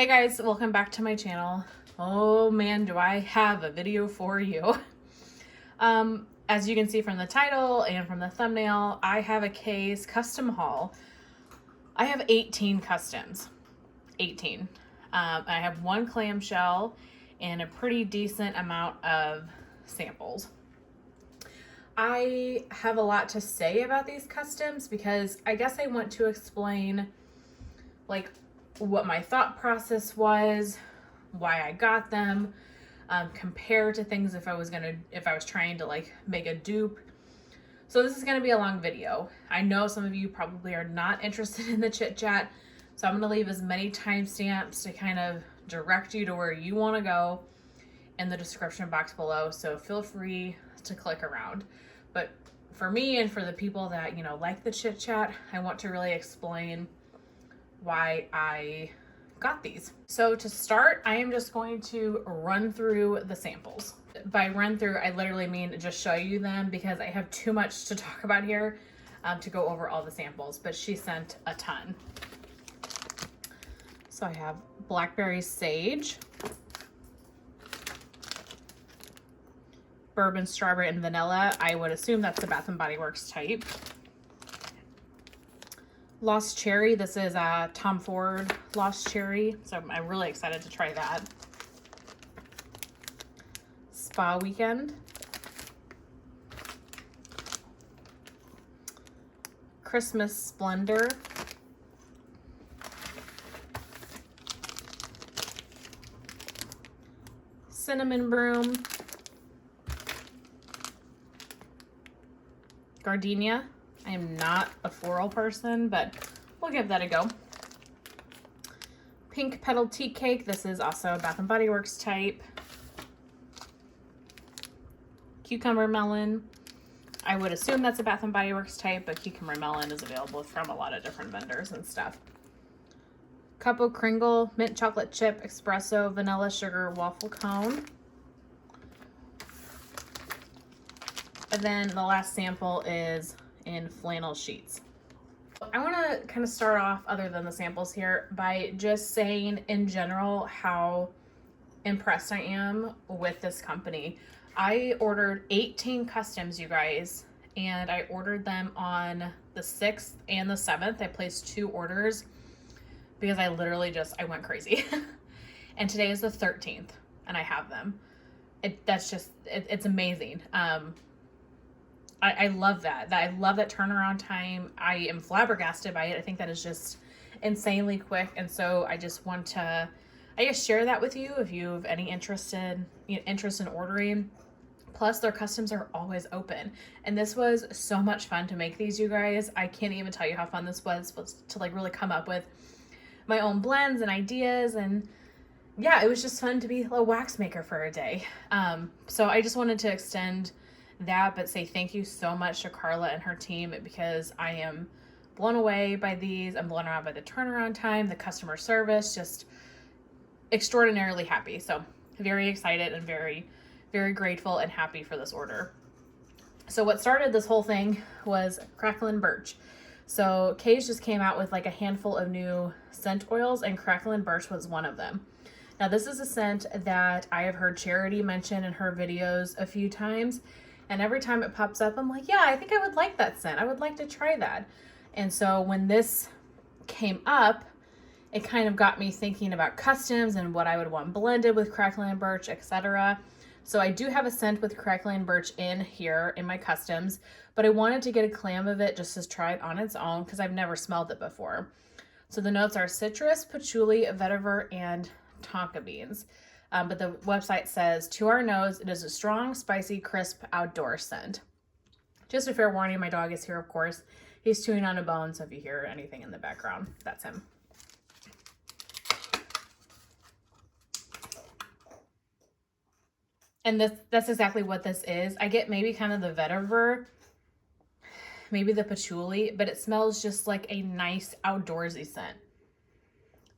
Hey guys, welcome back to my channel. Oh man, do I have a video for you. As you can see from the title and from the thumbnail, I have a Kay's custom haul. I have 18 customs. 18. I have one clamshell and a pretty decent amount of samples. I have a lot to say about these customs because I guess I want to explain like what my thought process was, why I got them, compared to things if I was trying to like make a dupe. So this is going to be a long video. I know some of you probably are not interested in the chit chat, so I'm going to leave as many timestamps to kind of direct you to where you want to go in the description box below. So feel free to click around. But for me and for the people that, you know, like the chit chat, I want to really explain why I got these. So to start, I am just going to run through the samples. By run through, I literally mean just show you them because I have too much to talk about here to go over all the samples, but she sent a ton. So I have blackberry sage, bourbon, strawberry, and vanilla. I would assume that's the Bath & Body Works type. Lost Cherry, this is a Tom Ford Lost Cherry, so I'm really excited to try that. Spa Weekend. Christmas Splendor. Cinnamon Broom. Gardenia. I am not a floral person, but we'll give that a go. Pink Petal Tea Cake. This is also a Bath & Body Works type. Cucumber Melon. I would assume that's a Bath & Body Works type, but Cucumber Melon is available from a lot of different vendors and stuff. Cup of Kringle, Mint Chocolate Chip, Espresso, Vanilla Sugar, Waffle Cone. And then the last sample is in flannel sheets. I want to kind of start off, other than the samples here, by just saying in general how impressed I am with this company. I ordered 18 customs, you guys, and I ordered them on the 6th and the 7th. I placed 2 orders because I literally I went crazy. And today is the 13th and I have them. It's amazing. I love that. I love that turnaround time. I am flabbergasted by it. I think that is just insanely quick. And so I just want to, I guess, share that with you if you have any interest in ordering. Plus, their customs are always open. And this was so much fun to make these, you guys. I can't even tell you how fun this was to like really come up with my own blends and ideas. And yeah, it was just fun to be a wax maker for a day. So I just wanted to extend that, but say thank you so much to Carla and her team because I am blown away by these. I'm blown away by the turnaround time, the customer service, just extraordinarily happy. So very excited and very, very grateful and happy for this order. So what started this whole thing was Cracklin Birch. So Kay's just came out with like a handful of new scent oils, and Cracklin Birch was one of them. Now this is a scent that I have heard Charity mention in her videos a few times. And every time it pops up, I'm like, yeah, I think I would like that scent. I would like to try that. And so when this came up, it kind of got me thinking about customs and what I would want blended with Cracklin Birch, etc. So I do have a scent with Cracklin Birch in here in my customs, but I wanted to get a clam of it just to try it on its own because I've never smelled it before. So the notes are citrus, patchouli, vetiver, and tonka beans. But the website says, to our nose, it is a strong, spicy, crisp outdoor scent. Just a fair warning, my dog is here, of course. He's chewing on a bone, so if you hear anything in the background, that's him. And that's exactly what this is. I get maybe kind of the vetiver, maybe the patchouli, but it smells just like a nice outdoorsy scent.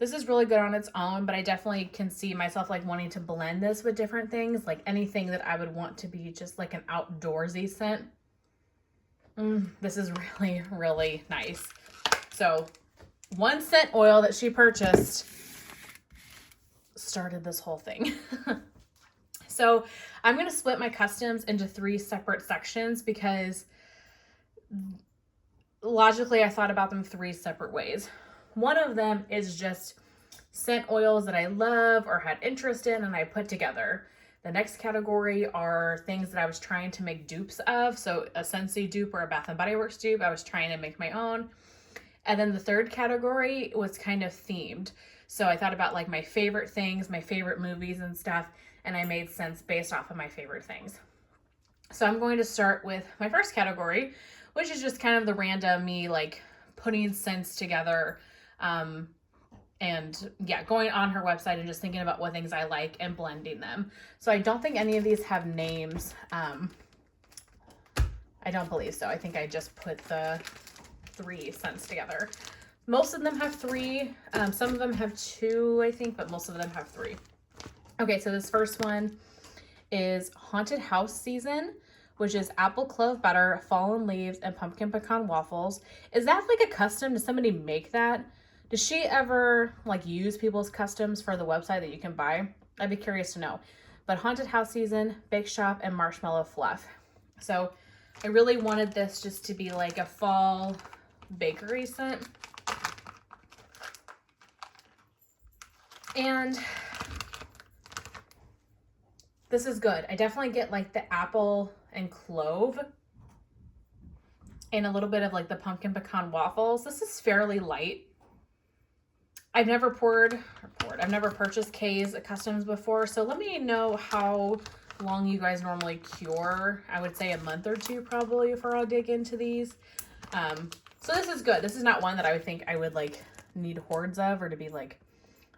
This is really good on its own, but I definitely can see myself like wanting to blend this with different things, like anything that I would want to be just like an outdoorsy scent. This is really, really nice. So one scent oil that she purchased started this whole thing. So I'm going to split my customs into 3 separate sections because logically I thought about them 3 separate ways. One of them is just scent oils that I love or had interest in and I put together. The next category are things that I was trying to make dupes of. So a Scentsy dupe or a Bath & Body Works dupe, I was trying to make my own. And then the third category was kind of themed. So I thought about like my favorite things, my favorite movies and stuff, and I made scents based off of my favorite things. So I'm going to start with my first category, which is just kind of the random me like putting scents together, and yeah, going on her website and just thinking about what things I like and blending them. So I don't think any of these have names. I don't believe so. I think I just put the 3 scents together. Most of them have 3. Some of them have 2, I think, but most of them have 3. Okay, so this first one is Haunted House Season, which is apple clove butter, fallen leaves, and pumpkin pecan waffles. Is that like a custom? Does somebody make that? Does she ever like use people's customs for the website that you can buy? I'd be curious to know. But Haunted House Season, Bake Shop, and Marshmallow Fluff. So I really wanted this just to be like a fall bakery scent. And this is good. I definitely get like the apple and clove and a little bit of like the pumpkin pecan waffles. This is fairly light. I've never I've never purchased K's Customs before. So let me know how long you guys normally cure. I would say a month or 2 probably before I'll dig into these. So this is good. This is not one that I would think I would like need hordes of or to be like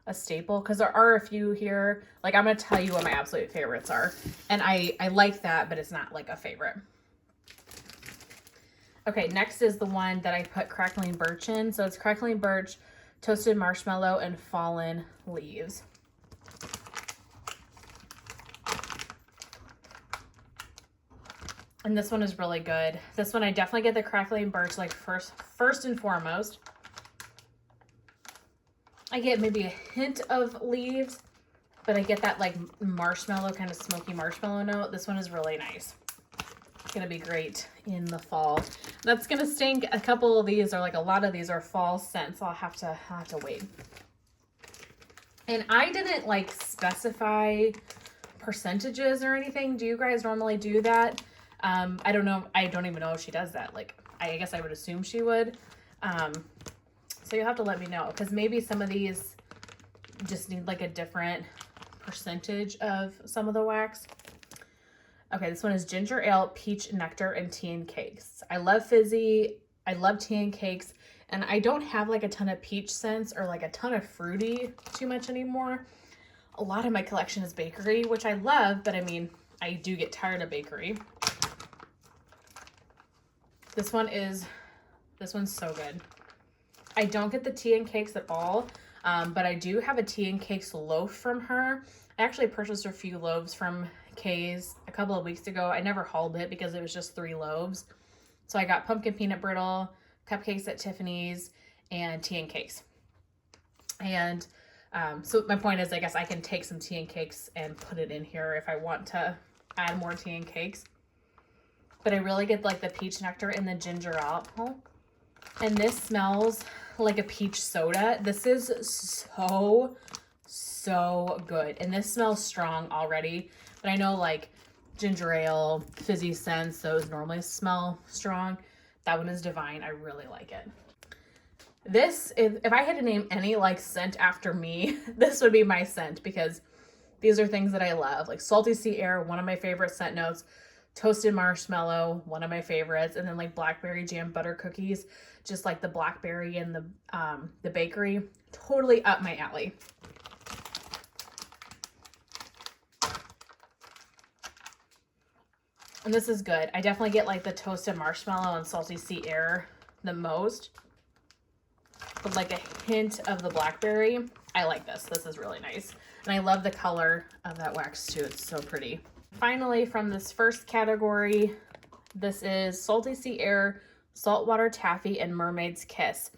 a staple, because there are a few here. Like I'm going to tell you what my absolute favorites are. And I like that, but it's not like a favorite. Okay, next is the one that I put Crackling Birch in. So it's Crackling Birch, Toasted Marshmallow, and Fallen Leaves. And this one is really good. This one I definitely get the Crackling Birch like first and foremost. I get maybe a hint of leaves, but I get that like marshmallow, kind of smoky marshmallow note. This one is really nice. It's gonna be great in the fall. That's gonna stink. A couple of these, or like a lot of these, are fall scents. So I'll have to wait. And I didn't like specify percentages or anything. Do you guys normally do that? I don't know. I don't even know if she does that. Like, I guess I would assume she would. So you'll have to let me know, because maybe some of these just need like a different percentage of some of the wax. Okay, this one is Ginger Ale, Peach Nectar, and Tea and Cakes. I love fizzy. I love tea and cakes. And I don't have like a ton of peach scents or like a ton of fruity too much anymore. A lot of my collection is bakery, which I love, but I mean, I do get tired of bakery. This one's so good. I don't get the tea and cakes at all, but I do have a tea and cakes loaf from her. I actually purchased a few loaves from K's a couple of weeks ago. I never hauled it because it was just 3 loaves. So I got pumpkin peanut brittle, cupcakes at Tiffany's, and tea and cakes. And so my point is, I guess I can take some tea and cakes and put it in here if I want to add more tea and cakes. But I really get like the peach nectar and the ginger apple. And this smells like a peach soda. This is so good. And this smells strong already. But I know like ginger ale, fizzy scents, those normally smell strong. That one is divine. I really like it. This, if I had to name any like scent after me, this would be my scent, because these are things that I love. Like Salty Sea Air, one of my favorite scent notes. Toasted Marshmallow, one of my favorites. And then like Blackberry Jam Butter Cookies, just like the blackberry and the bakery. Totally up my alley. And this is good. I definitely get like the Toasted Marshmallow and Salty Sea Air the most. With like a hint of the blackberry. I like this. This is really nice. And I love the color of that wax too. It's so pretty. Finally, from this first category, this is Salty Sea Air, Saltwater Taffy, and Mermaid's Kiss.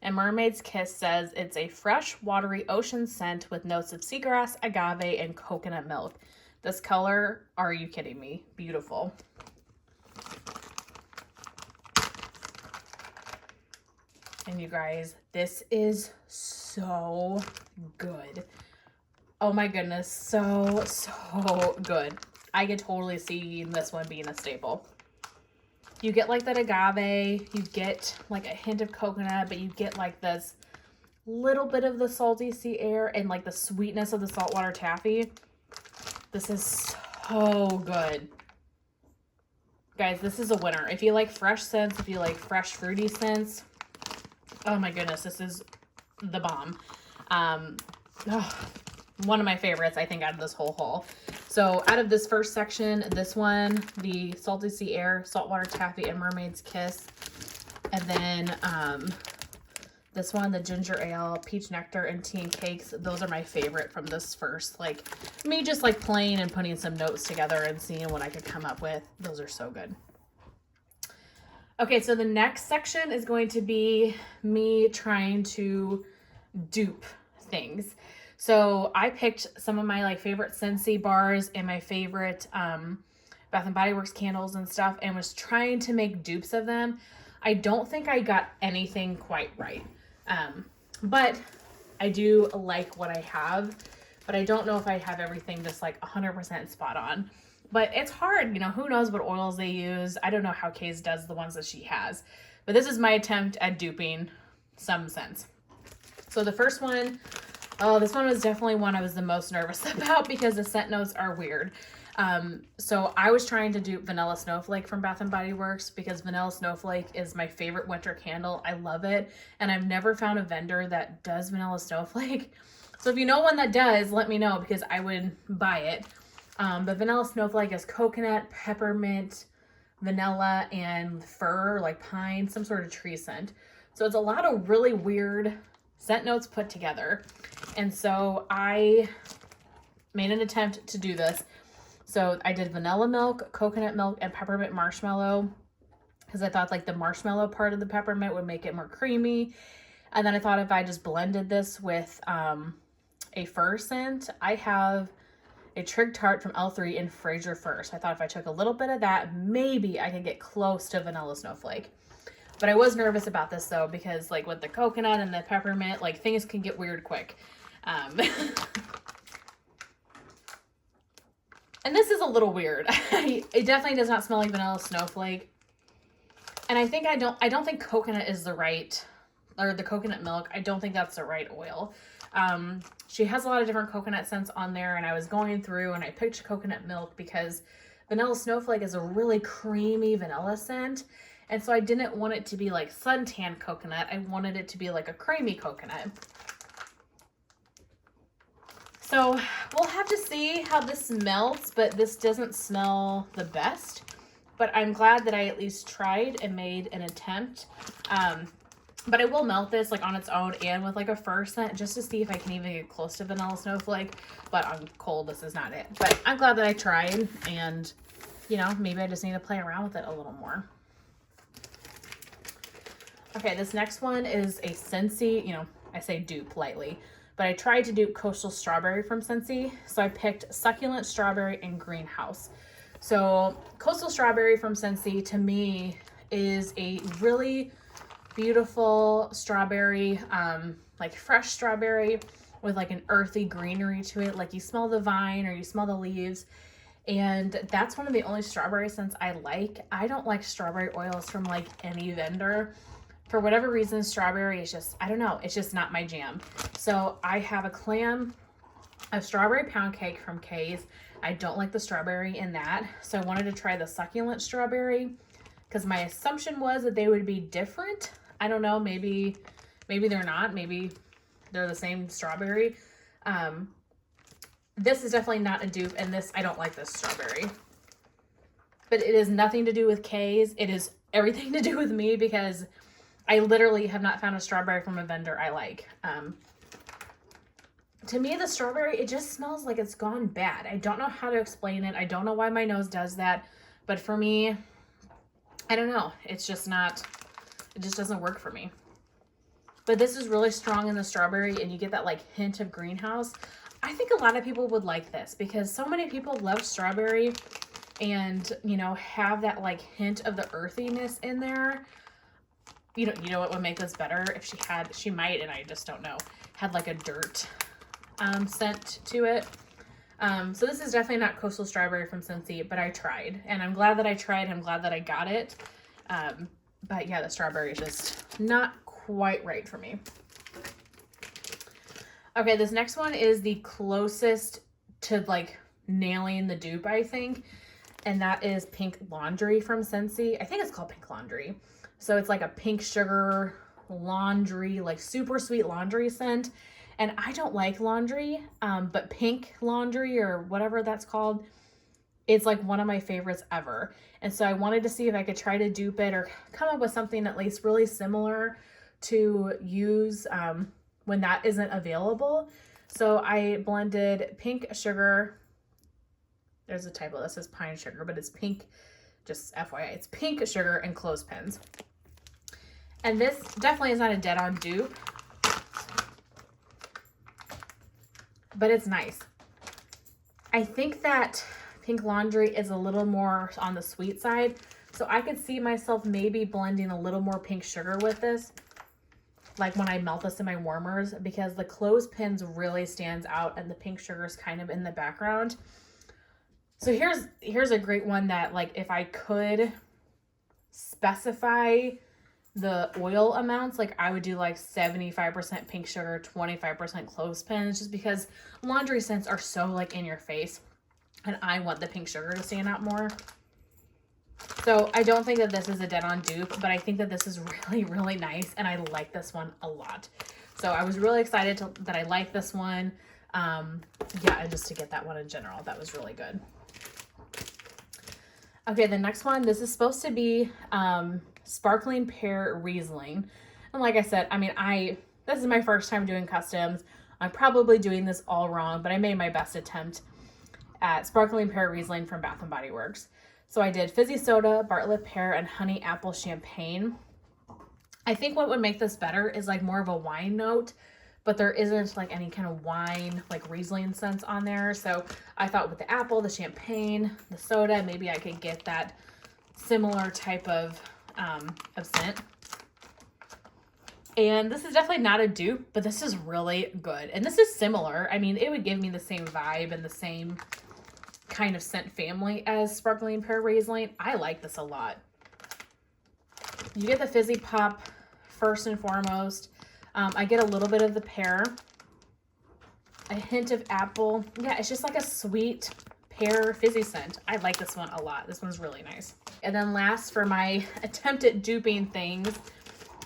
And Mermaid's Kiss says it's a fresh, watery ocean scent with notes of seagrass, agave, and coconut milk. This color, are you kidding me? Beautiful. And you guys, this is so good. Oh my goodness, so good. I could totally see this one being a staple. You get like that agave, you get like a hint of coconut, but you get like this little bit of the salty sea air and like the sweetness of the saltwater taffy. This is so good. Guys, this is a winner. If you like fresh scents, if you like fresh fruity scents, oh my goodness, this is the bomb. One of my favorites, I think, out of this whole haul. So out of this first section, this one, the Salty Sea Air, Saltwater Taffy, and Mermaid's Kiss. And then this one, the Ginger Ale, Peach Nectar, and Tea and Cakes. Those are my favorite from this first. Like, me just like playing and putting some notes together and seeing what I could come up with. Those are so good. Okay, so the next section is going to be me trying to dupe things. So I picked some of my like favorite Scentsy bars and my favorite Bath and Body Works candles and stuff, and was trying to make dupes of them. I don't think I got anything quite right. But I do like what I have, but I don't know if I have everything just like 100% spot on. But it's hard, you know, who knows what oils they use. I don't know how Kay's does the ones that she has. But this is my attempt at duping some scents. So the first one, oh, this one was definitely one I was the most nervous about because the scent notes are weird. So I was trying to dupe Vanilla Snowflake from Bath and Body Works because Vanilla Snowflake is my favorite winter candle. I love it. And I've never found a vendor that does Vanilla Snowflake. So if you know one that does, let me know because I would buy it. But Vanilla Snowflake is coconut, peppermint, vanilla, and fir, like pine, some sort of tree scent. So it's a lot of really weird scent notes put together. And so I made an attempt to do this. So I did vanilla milk, coconut milk, and peppermint marshmallow because I thought like the marshmallow part of the peppermint would make it more creamy. And then I thought if I just blended this with a fir scent, I have a Trig Tart from L3 in Fraser Fir. So I thought if I took a little bit of that, maybe I could get close to Vanilla Snowflake. But I was nervous about this though, because like with the coconut and the peppermint, like things can get weird quick. And this is a little weird. It definitely does not smell like Vanilla Snowflake. And I think I don't think coconut is the right, or the coconut milk. I don't think that's the right oil. She has a lot of different coconut scents on there, and I was going through and I picked coconut milk because Vanilla Snowflake is a really creamy vanilla scent. And so I didn't want it to be like suntan coconut. I wanted it to be like a creamy coconut. So we'll have to see how this smells, but this doesn't smell the best. But I'm glad that I at least tried and made an attempt. But I will melt this like on its own and with like a fir scent just to see if I can even get close to Vanilla Snowflake. But on cold, this is not it. But I'm glad that I tried, and you know, maybe I just need to play around with it a little more. Okay, this next one is a Scentsy, you know, I say dupe lightly, but I tried to dupe Coastal Strawberry from Scentsy. So I picked Succulent Strawberry and Greenhouse. So Coastal Strawberry from Scentsy to me is a really beautiful strawberry, like fresh strawberry with like an earthy greenery to it. Like you smell the vine or you smell the leaves. And that's one of the only strawberry scents I like. I don't like strawberry oils from like any vendor. For whatever reason, strawberry is just, I don't know, it's just not my jam. So I have a strawberry pound cake from Kay's. I don't like the strawberry in that. So I wanted to try the Succulent Strawberry because my assumption was that they would be different. I don't know, maybe they're not. Maybe they're the same strawberry. This is definitely not a dupe, and this, I don't like this strawberry. But it has nothing to do with Kay's. It is everything to do with me because I literally have not found a strawberry from a vendor I like. To me, the strawberry, it just smells like it's gone bad. I don't know how to explain it. I don't know why my nose does that. But for me, I don't know. It's just not, it just doesn't work for me. but this is really strong in the strawberry and you get that like hint of greenhouse. I think a lot of people would like this because so many people love strawberry and, you know, have that like hint of the earthiness in there. You know what would make this better? If she might, and I just don't know, had like a dirt scent to it. So this is definitely not Coastal Strawberry from Scentsy, but I tried, and I'm glad that I tried. I'm glad that I got it. But yeah, the strawberry is just not quite right for me. Okay, this next one is the closest to like nailing the dupe, I think. And that is Pink Laundry from Scentsy. I think it's called Pink Laundry. So it's like a pink sugar laundry, like super sweet laundry scent. And I don't like laundry, but Pink Laundry or whatever that's called, it's like one of my favorites ever. And so I wanted to see if I could try to dupe it or come up with something at least really similar to use when that isn't available. So I blended pink sugar. There's a typo that says pine sugar, but it's pink, just FYI, it's pink sugar and clothespins. And this definitely is not a dead-on dupe, but it's nice. I think that Pink Laundry is a little more on the sweet side, so I could see myself maybe blending a little more pink sugar with this, like when I melt this in my warmers, because the clothespins really stands out and the pink sugar is kind of in the background. So here's a great one that, like, if I could specify the oil amounts, like I would do like 75% pink sugar, 25% clothespins, just because laundry scents are so like in your face and I want the pink sugar to stand out more. So I don't think that this is a dead-on dupe, but I think that this is really, really nice and I like this one a lot. So I was really excited that I like this one. Yeah, and just to get that one in general, that was really good. Okay, the next one, this is supposed to be Sparkling Pear Riesling. And like I said, I mean, this is my first time doing customs. I'm probably doing this all wrong, but I made my best attempt at Sparkling Pear Riesling from Bath & Body Works. So I did fizzy soda, Bartlett pear, and honey apple champagne. I think what would make this better is like more of a wine note, but there isn't like any kind of wine, like Riesling scents on there. So I thought with the apple, the champagne, the soda, maybe I could get that similar type of scent. And this is definitely not a dupe, but this is really good. And this is similar. I mean, it would give me the same vibe and the same kind of scent family as Sparkling Pear Riesling. I like this a lot. You get the fizzy pop first and foremost. I get a little bit of the pear, a hint of apple. Yeah, it's just like a sweet pear fizzy scent. I like this one a lot. This one's really nice. And then last for my attempt at duping things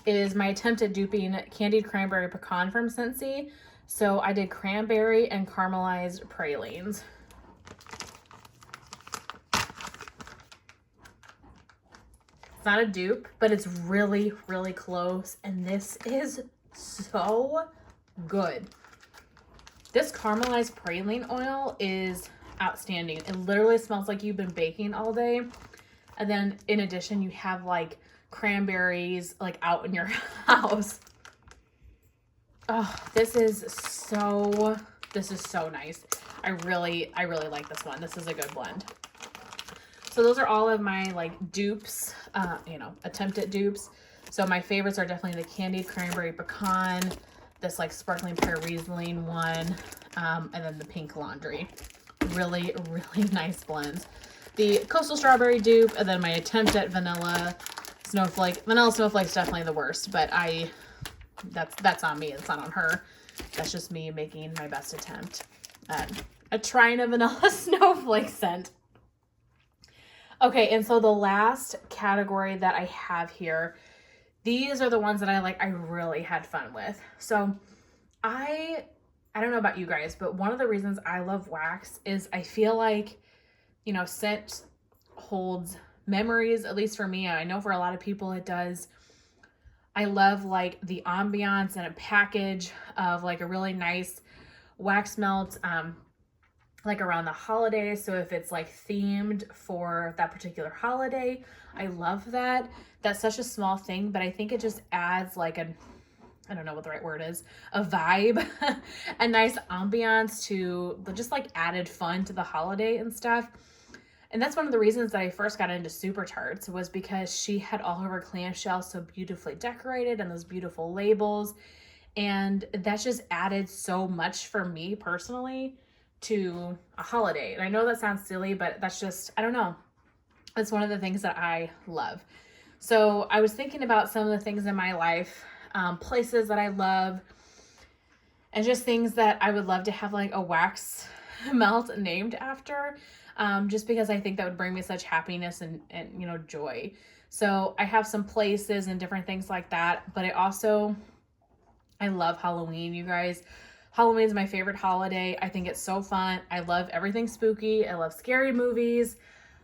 is my attempt at duping Candied Cranberry Pecan from Scentsy. So I did cranberry and caramelized pralines. It's not a dupe, but it's really, really close. And this is so good. This caramelized praline oil is outstanding. It literally smells like you've been baking all day. And then in addition, you have like cranberries like out in your house. Oh, this is so nice. I really like this one. This is a good blend. So those are all of my like dupes, attempt at dupes. So my favorites are definitely the Candied Cranberry Pecan, this like Sparkling Pear Riesling one, and then the Pink Laundry. Really, really nice blends. The Coastal Strawberry dupe, and then my attempt at Vanilla Snowflake. Vanilla Snowflake's definitely the worst, but that's on me. It's not on her. That's just me making my best attempt at trying a Vanilla Snowflake scent. Okay, and so the last category that I have here, these are the ones that I really had fun with. So I don't know about you guys, but one of the reasons I love wax is I feel like, scent holds memories, at least for me. I know for a lot of people it does. I love like the ambiance and a package of like a really nice wax melt, like around the holidays. So if it's like themed for that particular holiday, I love that. That's such a small thing, but I think it just adds like I don't know what the right word is, a vibe, a nice ambiance to the just like added fun to the holiday and stuff. And that's one of the reasons that I first got into Super Tarts, was because she had all of her clamshells so beautifully decorated and those beautiful labels. And that's just added so much for me personally to a holiday. And I know that sounds silly, but that's just, I don't know. It's one of the things that I love. So I was thinking about some of the things in my life, places that I love, and just things that I would love to have like a wax melt named after, just because I think that would bring me such happiness and you know, joy. So I have some places and different things like that, but I love Halloween, you guys. Halloween is my favorite holiday. I think it's so fun. I love everything spooky. I love scary movies.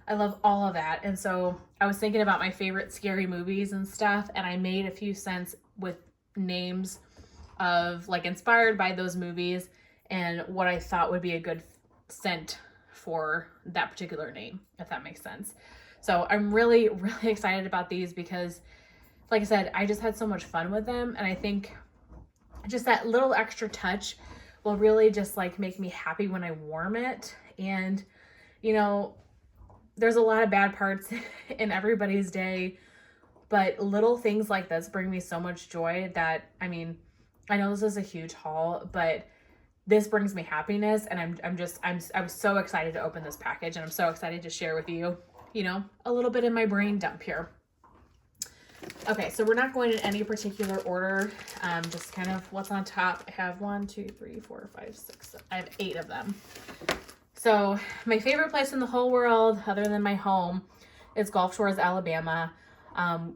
I love all of that. And so I was thinking about my favorite scary movies and stuff, and I made a few scents with names of like inspired by those movies and what I thought would be a good scent for that particular name, if that makes sense. So I'm really, really excited about these because, like I said, I just had so much fun with them. And I think just that little extra touch will really just like make me happy when I warm it. And, you know, there's a lot of bad parts in everybody's day, but little things like this bring me so much joy that, I mean, I know this is a huge haul, but this brings me happiness. And I'm so excited to open this package, and I'm so excited to share with you, you know, a little bit in my brain dump here. Okay, so we're not going in any particular order, just kind of what's on top. I have 1, 2, 3, 4, 5, 6, 7. I have 8 of them. So my favorite place in the whole world, other than my home, is Gulf Shores, Alabama.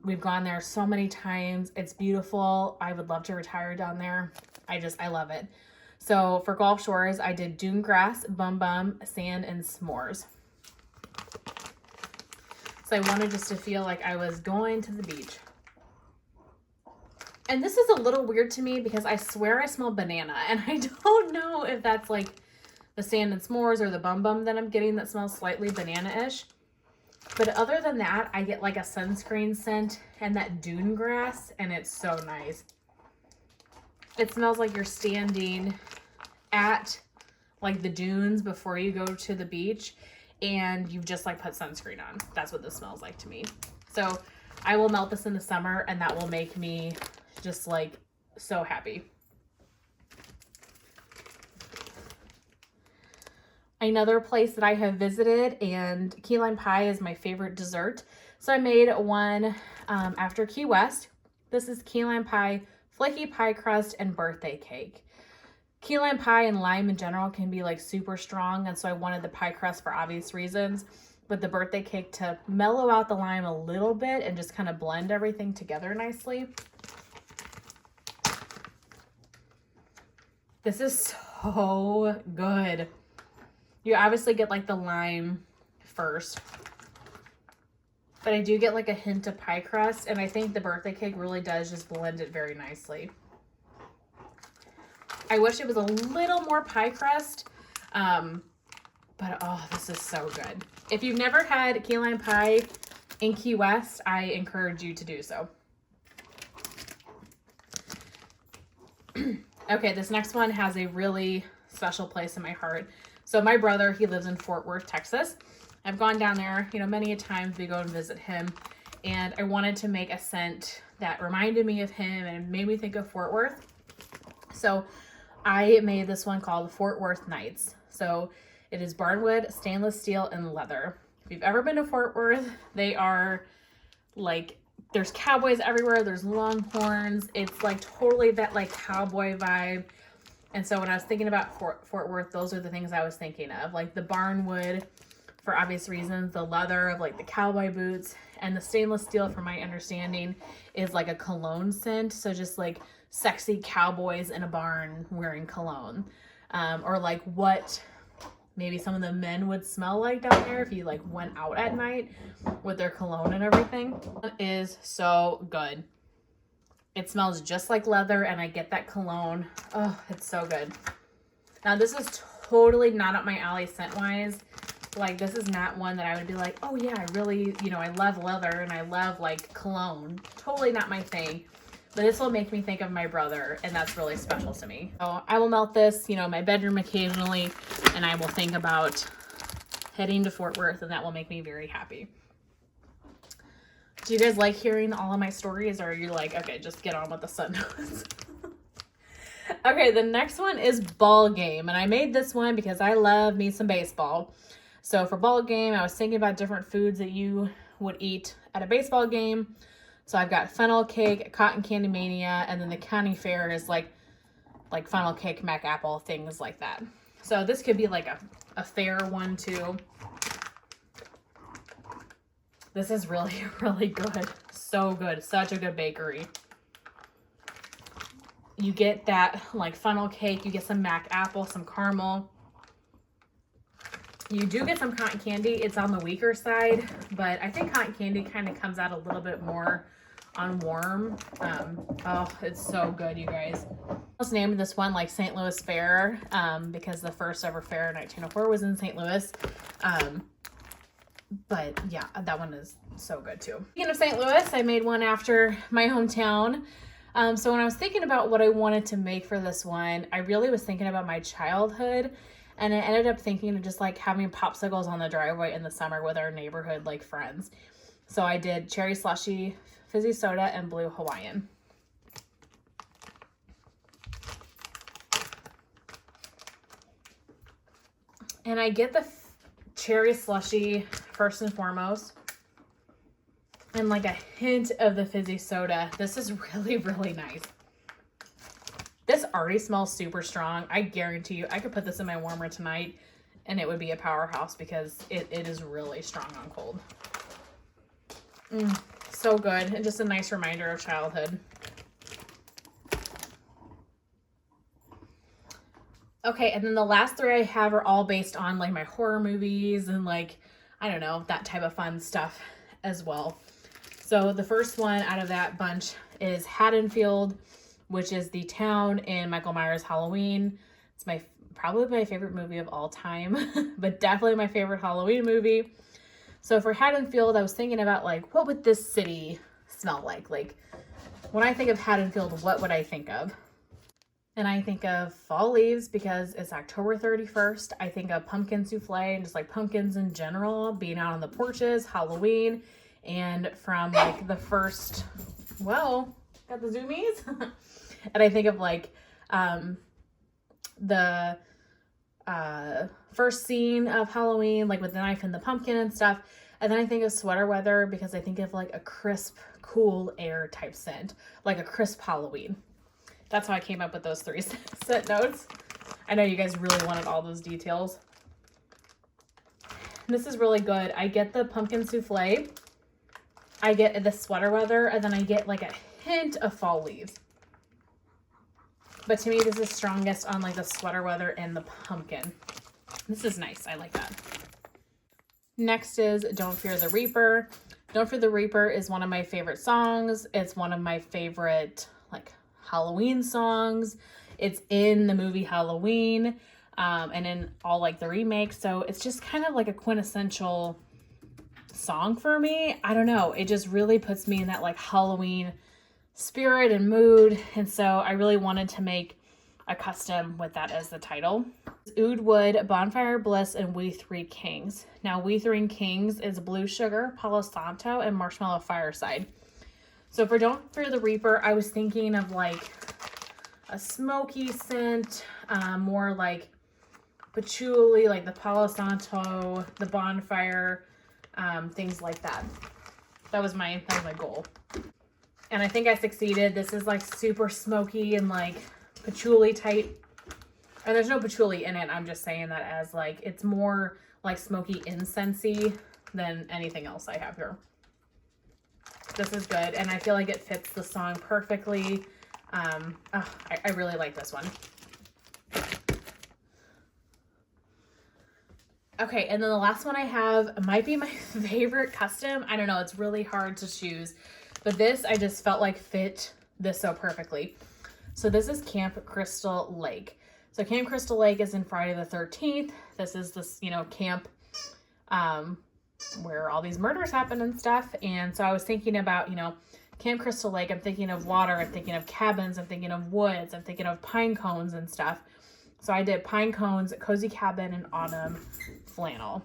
We've gone there so many times. It's beautiful. I would love to retire down there. I love it. So for Gulf Shores, I did dune grass, bum bum, sand, and s'mores. So I wanted just to feel like I was going to the beach. And this is a little weird to me because I swear I smell banana, and I don't know if that's like the sand and s'mores or the bum bum that I'm getting that smells slightly banana-ish. But other than that, I get like a sunscreen scent and that dune grass, and it's so nice. It smells like you're standing at like the dunes before you go to the beach, and you've just like put sunscreen on. That's what this smells like to me. So I will melt this in the summer, and that will make me just like so happy. Another place that I have visited, and key lime pie is my favorite dessert. So I made one after Key West. This is key lime pie, flaky pie crust, and birthday cake. Key lime pie and lime in general can be like super strong, and so I wanted the pie crust for obvious reasons, but the birthday cake to mellow out the lime a little bit and just kind of blend everything together nicely. This is so good. You obviously get like the lime first, but I do get like a hint of pie crust, and I think the birthday cake really does just blend it very nicely. I wish it was a little more pie crust, but oh, this is so good. If you've never had key lime pie in Key West, I encourage you to do so. Okay, this next one has a really special place in my heart. So my brother, he lives in Fort Worth, Texas. I've gone down there, you know, many a times we go and visit him, and I wanted to make a scent that reminded me of him and made me think of Fort Worth. So I made this one called Fort Worth Nights. So it is barnwood, stainless steel, and leather. If you've ever been to Fort Worth, they are like, there's cowboys everywhere. There's longhorns. It's like totally that like cowboy vibe. And so when I was thinking about Fort Worth, those are the things I was thinking of, like the barnwood for obvious reasons, the leather of like the cowboy boots, and the stainless steel, from my understanding, is like a cologne scent. So just like sexy cowboys in a barn wearing cologne, or like what maybe some of the men would smell like down there if you like went out at night with their cologne and everything. It is so good. It smells just like leather, and I get that cologne. Oh, it's so good. Now, this is totally not up my alley scent-wise. Like, this is not one that I would be like, oh yeah, I really, you know, I love leather and I love like cologne. Totally not my thing. But this will make me think of my brother, and that's really special to me. So I will melt this, in my bedroom occasionally, and I will think about heading to Fort Worth, and that will make me very happy. Do you guys like hearing all of my stories, or are you like, okay, just get on with the sun notes? Okay, the next one is ball game, and I made this one because I love me some baseball. So for ball game, I was thinking about different foods that you would eat at a baseball game. So I've got funnel cake, cotton candy mania, and then the county fair is like funnel cake, mac apple, things like that. So this could be like a fair one too. This is really, really good. So good. Such a good bakery. You get that like funnel cake, you get some mac apple, some caramel. You do get some cotton candy. It's on the weaker side, but I think cotton candy kind of comes out a little bit more on warm. Oh, it's so good, you guys. I was named this one like St. Louis Fair because the first ever fair in 1904 was in St. Louis. But yeah, that one is so good too. Speaking of St. Louis, I made one after my hometown. So when I was thinking about what I wanted to make for this one, I really was thinking about my childhood, and I ended up thinking of just like having popsicles on the driveway in the summer with our neighborhood like friends. So I did cherry slushy, fizzy soda, and blue Hawaiian. And I get the cherry slushy first and foremost, and like a hint of the fizzy soda. This is really, really nice. This already smells super strong. I guarantee you, I could put this in my warmer tonight and it would be a powerhouse because it is really strong on cold. So good. And just a nice reminder of childhood. Okay, and then the last three I have are all based on like my horror movies and like, I don't know, that type of fun stuff as well. So the first one out of that bunch is Haddonfield, which is the town in Michael Myers' Halloween. It's probably my favorite movie of all time, but definitely my favorite Halloween movie. So for Haddonfield, I was thinking about like, what would this city smell like? Like when I think of Haddonfield, what would I think of? And I think of fall leaves because it's October 31st. I think of pumpkin souffle and just like pumpkins in general, being out on the porches, Halloween. And from like the first, whoa, got the zoomies. And I think of like the first scene of Halloween, like with the knife and the pumpkin and stuff. And then I think of sweater weather because I think of like a crisp, cool air type scent, like a crisp Halloween. That's how I came up with those three set notes. I know you guys really wanted all those details. This is really good. I get the pumpkin souffle. I get the sweater weather, and then I get like a hint of fall leaves. But to me, this is strongest on like the sweater weather and the pumpkin. This is nice. I like that. Next is Don't Fear the Reaper. Don't Fear the Reaper is one of my favorite songs. It's one of my favorite like Halloween songs. It's in the movie Halloween and in all like the remakes. So it's just kind of like a quintessential song for me. I don't know. It just really puts me in that like Halloween spirit and mood. And so I really wanted to make a custom with that as the title. Oud Wood, Bonfire Bliss, and We Three Kings. Now We Three Kings is Blue Sugar, Palo Santo, and Marshmallow Fireside. So for Don't Fear the Reaper, I was thinking of like a smoky scent, more like patchouli, like the Palo Santo, the bonfire, things like that. That was my goal. And I think I succeeded. This is like super smoky and like patchouli type. And there's no patchouli in it. I'm just saying that as like, it's more like smoky incensey than anything else I have here. This is good. And I feel like it fits the song perfectly. I really like this one. Okay, and then the last one I have might be my favorite custom. I don't know, it's really hard to choose, but this I just felt like fit this so perfectly. So this is Camp Crystal Lake. So Camp Crystal Lake is in Friday the 13th. This is this, camp where all these murders happen and stuff. And so I was thinking about, Camp Crystal Lake, I'm thinking of water, I'm thinking of cabins, I'm thinking of woods, I'm thinking of pine cones and stuff. So I did pine cones, cozy cabin, and autumn flannel.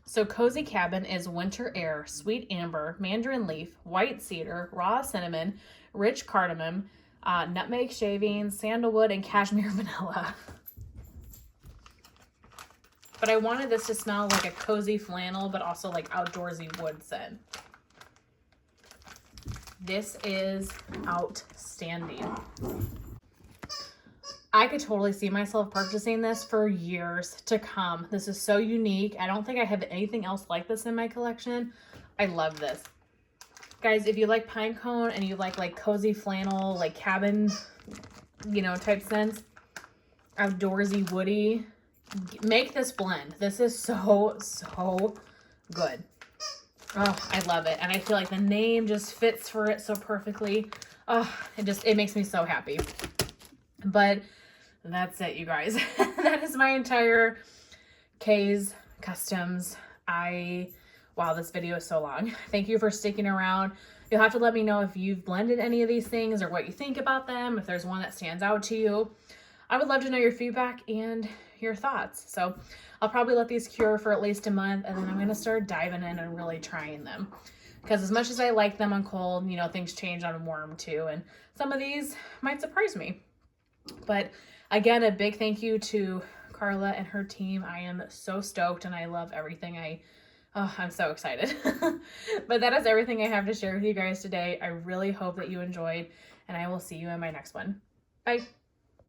So cozy cabin is winter air, sweet amber, mandarin leaf, white cedar, raw cinnamon, rich cardamom, nutmeg shavings, sandalwood, and cashmere vanilla. But I wanted this to smell like a cozy flannel, but also like outdoorsy wood scent. This is outstanding. I could totally see myself purchasing this for years to come. This is so unique. I don't think I have anything else like this in my collection. I love this. Guys, if you like pine cone and you like cozy flannel, like cabin, you know, type scents, outdoorsy, woody, make this blend. This is so good. Oh, I love it. And I feel like the name just fits for it so perfectly. Oh, it makes me so happy. But that's it, you guys. That is my entire K's Customs. Wow, this video is so long. Thank you for sticking around. You'll have to let me know if you've blended any of these things or what you think about them, if there's one that stands out to you. I would love to know your feedback and your thoughts. So I'll probably let these cure for at least a month, and then I'm going to start diving in and really trying them. Because as much as I like them on cold, you know, things change on warm too. And some of these might surprise me. But again, a big thank you to Carla and her team. I am so stoked and I love everything. I'm so excited. But that is everything I have to share with you guys today. I really hope that you enjoyed, and I will see you in my next one. Bye.